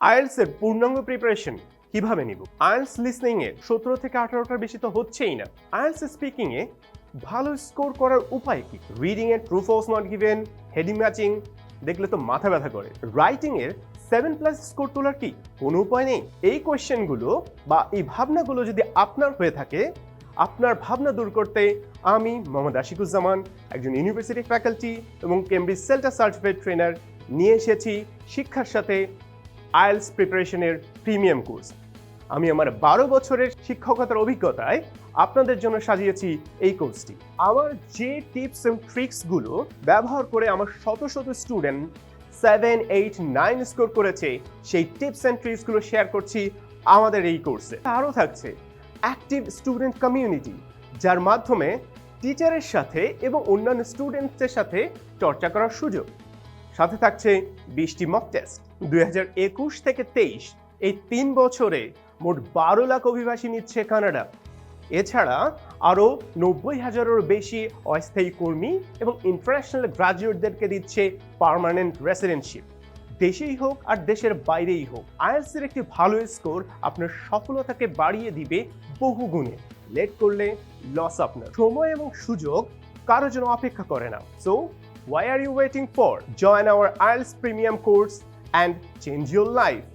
IELTS এর পূর্ণাঙ্গ preparation কিভাবে নিব? আইএলটিএস লিসনিং এ 17 থেকে 18টার বেশি তো হচ্ছেই না। আইএলটিএস স্পিকিং এ ভালো স্কোর করার উপায় কি? রিডিং এ true false not given, heading matching দেখলে তো মাথা ব্যথা করে। রাইটিং এর 7+ স্কোর তোলার কি কোনো উপায় নেই? এই কোয়েশ্চেনগুলো বা এই ভাবনাগুলো যদি আপনার হয়ে থাকে, আপনার ভাবনা দূর করতে আমি মোহাম্মদ আশিকুজ্জামান, একজন ইউনিভার্সিটি ফ্যাকাল্টি এবং কেমব্রিজ সেল্টা সার্টিফাইড ট্রেনার, নিয়ে এসেছি শিক্ষার সাথে আইএলটিএস প্রিপারেশনের প্রিমিয়াম কোর্স। আমি আমার 12 বছরের শিক্ষকতার অভিজ্ঞতায় আপনাদের জন্য সাজিয়েছি এই কোর্সটি। আমার যে টিপস এন্ড ট্রিক্সগুলো ব্যবহার করে আমার শত শত স্টুডেন্ট 7, 8, 9 স্কোর করেছে, সেই টিপস এন্ড ট্রিক্সগুলো শেয়ার করছি আমাদের এই কোর্সে। আরও থাকছে অ্যাক্টিভ স্টুডেন্ট কমিউনিটি, যার মাধ্যমে টিচারের সাথে এবং অন্যান্য স্টুডেন্টদের সাথে চর্চা করার সুযোগ। সাথে থাকছে 20টি মক টেস্ট। 2021 থেকে 23 এই 3 বছরে মোট 12 লাখ অভিবাসী নিচ্ছে কানাডা। এছাড়া আরও 90,000-এরও বেশি অস্থায়ী কর্মী এবং ইন্টারন্যাশনাল গ্রাজুয়েটদেরকে দিচ্ছে পার্মানেন্ট রেসিডেন্টশিপ। দেশেই হোক আর দেশের বাইরেই হোক, আইএলটিএস এর একটি ভালো স্কোর আপনার সফলতাকে বাড়িয়ে দিবে বহু গুণে। লেট করলে লস আপনার। সময় এবং সুযোগ কারোর জন্য অপেক্ষা করে না। So why are you waiting for? Join our IELTS premium course and change your life.